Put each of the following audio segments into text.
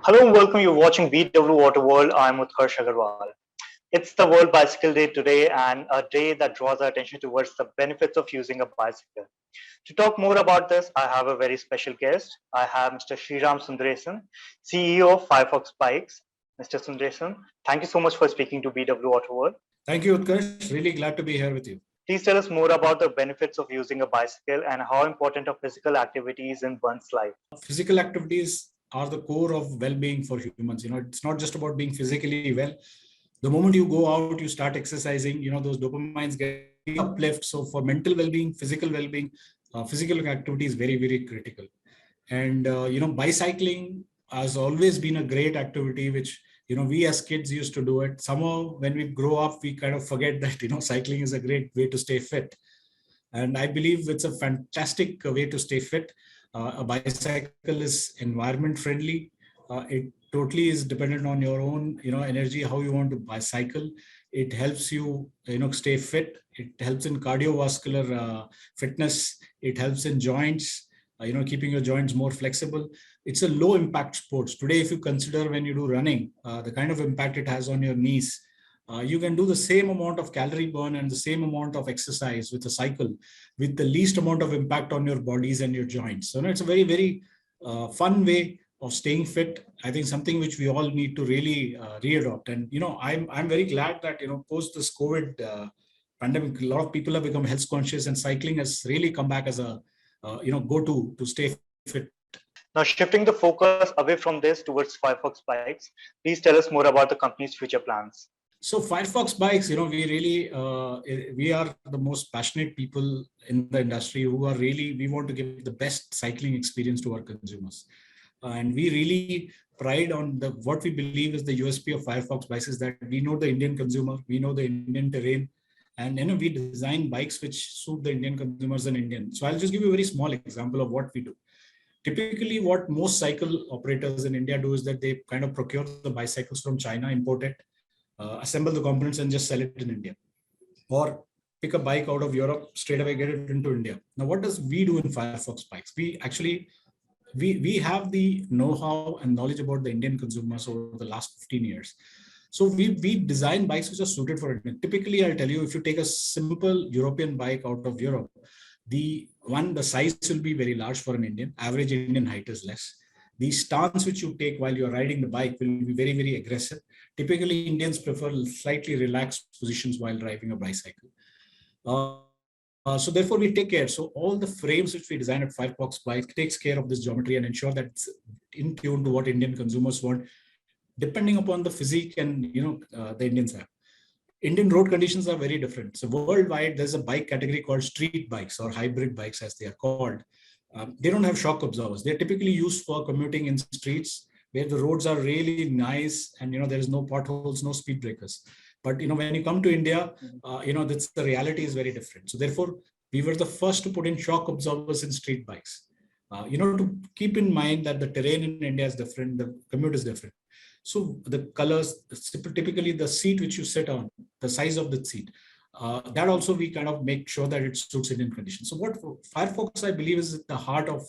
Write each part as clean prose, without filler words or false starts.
Hello and welcome. You're watching BW Autoworld. I'm Utkarsh Agarwal. It's the World Bicycle Day today and a day that draws our attention towards the benefits of using a bicycle. To talk more about this, I have a very special guest. I have Mr. Sriram Sundresan, CEO of Firefox Bikes. Mr. Sundresan, thank you so much for speaking to BW Autoworld. Thank you, Utkarsh. Really glad to be here with you. Please tell us more about the benefits of using a bicycle and how important are physical activities in one's life. Physical activities are the core of well-being for humans. It's not just about being physically well. The moment you go out, you start exercising, those dopamines get uplift. So for mental well-being, physical activity is very, very critical. And, bicycling has always been a great activity, which, we as kids used to do it. Somehow when we grow up, we kind of forget that, cycling is a great way to stay fit. And I believe it's a fantastic way to stay fit. A bicycle is environment friendly. It totally is dependent on your own, energy, how you want to bicycle. It helps you, stay fit. It helps in cardiovascular fitness. It helps in joints, keeping your joints more flexible. It's a low impact sports. Today, if you consider when you do running, the kind of impact it has on your knees, you can do the same amount of calorie burn and the same amount of exercise with a cycle with the least amount of impact on your bodies and your joints. So it's a very, very fun way of staying fit. I think something which we all need to really readopt. And, I'm very glad that, post this COVID pandemic, a lot of people have become health conscious and cycling has really come back as a, go-to to stay fit. Now, shifting the focus away from this towards Firefox Bikes, please tell us more about the company's future plans. So Firefox Bikes, we are the most passionate people in the industry who are really, we want to give the best cycling experience to our consumers. And we really pride on what we believe is the USP of Firefox Bikes is that we know the Indian consumer, we know the Indian terrain, and we design bikes which suit the Indian consumers and Indian. So I'll just give you a very small example of what we do. Typically, what most cycle operators in India do is that they kind of procure the bicycles from China, import it, assemble the components and just sell it in India, or pick a bike out of Europe, straight away get it into India. Now, what does we do in Firefox Bikes? We actually, we have the know-how and knowledge about the Indian consumers over the last 15 years. So we design bikes which are suited for it. Typically, I'll tell you, if you take a simple European bike out of Europe, the size will be very large for an Indian. Average Indian height is less. The stance which you take while you're riding the bike will be very, very aggressive. Typically, Indians prefer slightly relaxed positions while driving a bicycle. So therefore, we take care. So all the frames which we design at Firefox Bikes takes care of this geometry and ensure that it's in tune to what Indian consumers want, depending upon the physique and the Indians have. Indian road conditions are very different. So worldwide, there's a bike category called street bikes or hybrid bikes, as they are called. They don't have shock absorbers. They're typically used for commuting in streets where the roads are really nice and there is no potholes, no speed breakers. But when you come to India, that's the reality is very different. So therefore, we were the first to put in shock absorbers in street bikes. To keep in mind that the terrain in India is different, the commute is different. So the colors, typically the seat which you sit on, the size of the seat, that also we kind of make sure that it suits Indian conditions. So what Firefox, I believe, is at the heart of,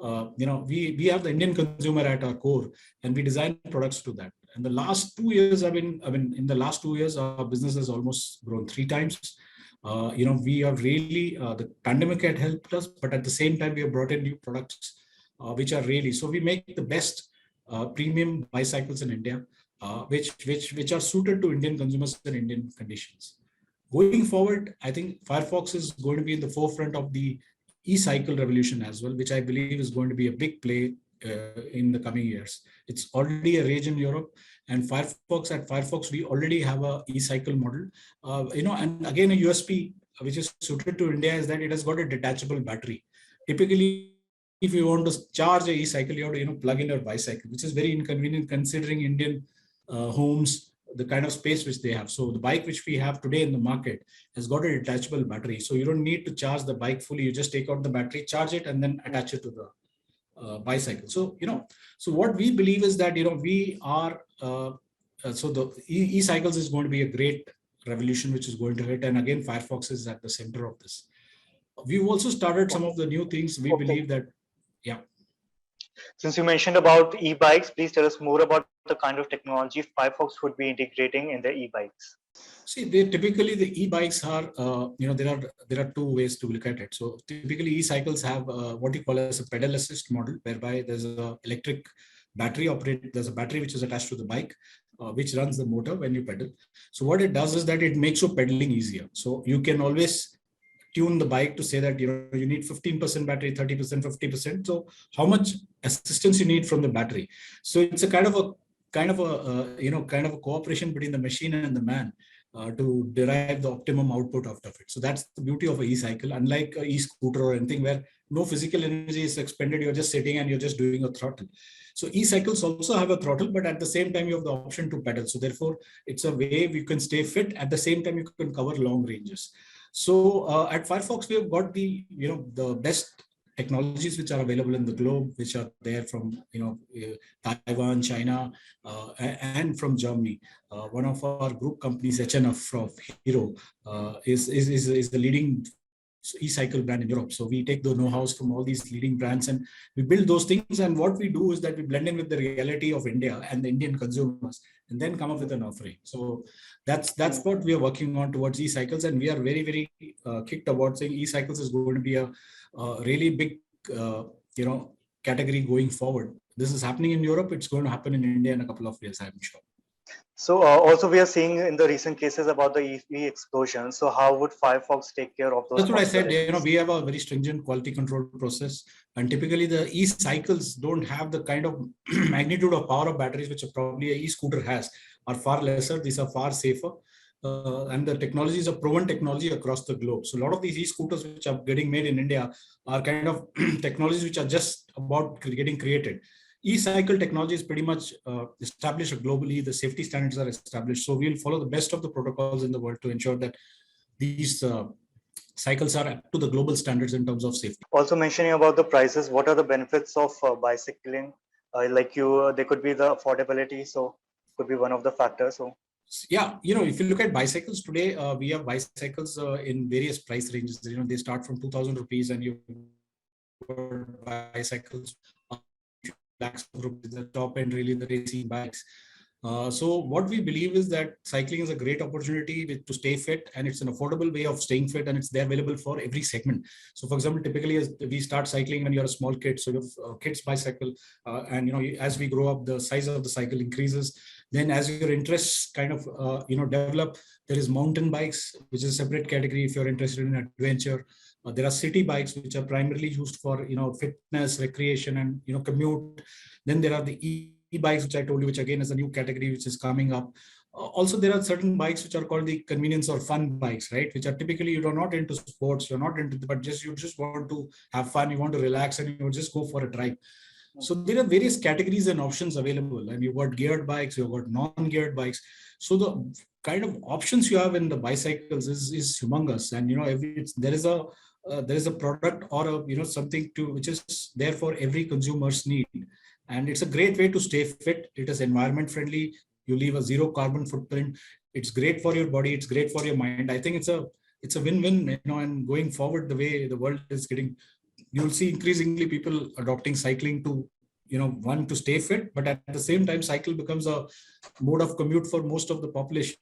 we have the Indian consumer at our core, and we design products to that. And the last 2 years, in the last 2 years, our business has almost grown 3 times. We are really, the pandemic had helped us, but at the same time, we have brought in new products, which are really, so we make the best premium bicycles in India, which are suited to Indian consumers and Indian conditions. Going forward, I think Firefox is going to be in the forefront of the e-cycle revolution as well, which I believe is going to be a big play in the coming years. It's already a rage in Europe, and at Firefox, we already have a e-cycle model. And again, a USP which is suited to India is that it has got a detachable battery. Typically, if you want to charge a e-cycle, you have to plug in your bicycle, which is very inconvenient considering Indian homes, the kind of space which they have. So the bike which we have today in the market has got a detachable battery. So you don't need to charge the bike fully. You just take out the battery, charge it, and then attach it to the bicycle. So, so what we believe is that, we are, so the e-cycles is going to be a great revolution, which is going to hit. And again, Firefox is at the center of this. We've also started some of the new things. We believe that, yeah. Since you mentioned about e-bikes, please tell us more about the kind of technology Firefox would be integrating in their e-bikes. See, they typically the e-bikes are, there are two ways to look at it. So typically e-cycles have what you call as a pedal assist model, whereby there's a electric battery operated. There's a battery which is attached to the bike, which runs the motor when you pedal. So what it does is that it makes your pedaling easier. So you can always tune the bike to say that you need 15% battery, 30%, 50%. So how much assistance you need from the battery. So it's a kind of a cooperation between the machine and the man to derive the optimum output out of it. So that's the beauty of a e-cycle, unlike a e-scooter or anything where no physical energy is expended. You're just sitting and you're just doing a throttle. So e-cycles also have a throttle, but at the same time you have the option to pedal. So therefore it's a way you can stay fit. At the same time you can cover long ranges. So at Firefox, we have got the best technologies which are available in the globe, which are there from Taiwan, China, and from Germany. One of our group companies, HNF of Hero, is the leading e-cycle brand in Europe. So we take the know-hows from all these leading brands and we build those things. And what we do is that we blend in with the reality of India and the Indian consumers, and then come up with an offering. So that's what we are working on towards e-cycles, and we are very, very kicked about saying e-cycles is going to be a really big category going forward. This is happening in Europe. It's going to happen in India in a couple of years, I'm sure. So also we are seeing in the recent cases about the EV explosion. So how would Firefox take care of those? That's what I said. We have a very stringent quality control process, and typically the e-cycles don't have the kind of magnitude of power of batteries which probably an e-scooter has. Are far lesser. These are far safer. And the technology is a proven technology across the globe. So a lot of these e-scooters which are getting made in India are kind of technologies which are just about getting created. E-cycle technology is pretty much established globally. The safety standards are established. So we'll follow the best of the protocols in the world to ensure that these cycles are up to the global standards in terms of safety. Also mentioning about the prices, what are the benefits of bicycling? There could be the affordability. So could be one of the factors. So yeah, if you look at bicycles today, we have bicycles in various price ranges. They start from 2,000 rupees, and you bicycles lakhs of rupees, the top end, really the racing bikes. So what we believe is that cycling is a great opportunity to stay fit, and it's an affordable way of staying fit, and it's there available for every segment. So for example, typically as we start cycling when you're a small kid, so you have kids bicycle, and as we grow up, the size of the cycle increases. Then as your interests kind of develop, there is mountain bikes, which is a separate category if you're interested in adventure. There are city bikes, which are primarily used for fitness, recreation, and commute. Then there are the e-bikes, which I told you, which again is a new category which is coming up. Also, there are certain bikes which are called the convenience or fun bikes, right? Which are typically you're not into sports, you're not into, but you just want to have fun, you want to relax, and you just go for a drive. So there are various categories and options available, and you've got geared bikes, you've got non-geared bikes. So the kind of options you have in the bicycles is humongous, and there is a product or something which is there for every consumer's need, and it's a great way to stay fit. It is environment friendly. You leave a zero carbon footprint. It's great for your body. It's great for your mind. I think it's a win-win. And going forward, the way the world is getting, you'll see increasingly people adopting cycling to one, to stay fit, but at the same time cycle becomes a mode of commute for most of the population.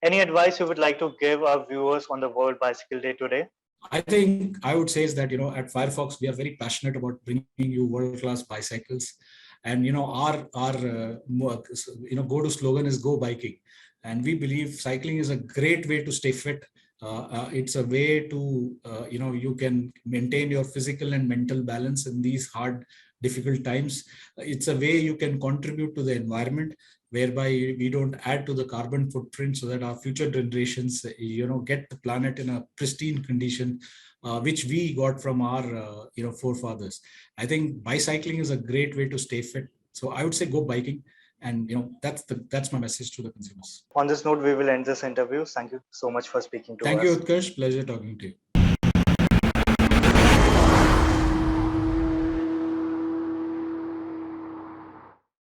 Any advice you would like to give our viewers on the World Bicycle Day today? I think I would say is that at Firefox we are very passionate about bringing you world-class bicycles, and our go-to slogan is "Go Biking," and we believe cycling is a great way to stay fit. It's a way to you can maintain your physical and mental balance in these hard, difficult times. It's a way you can contribute to the environment, whereby we don't add to the carbon footprint, so that our future generations get the planet in a pristine condition, which we got from our forefathers. I think bicycling is a great way to stay fit. So I would say go biking, and that's my message to the consumers. On this note, we will end this interview. Thank you so much for speaking to us. Thank you, Utkarsh. Pleasure talking to you.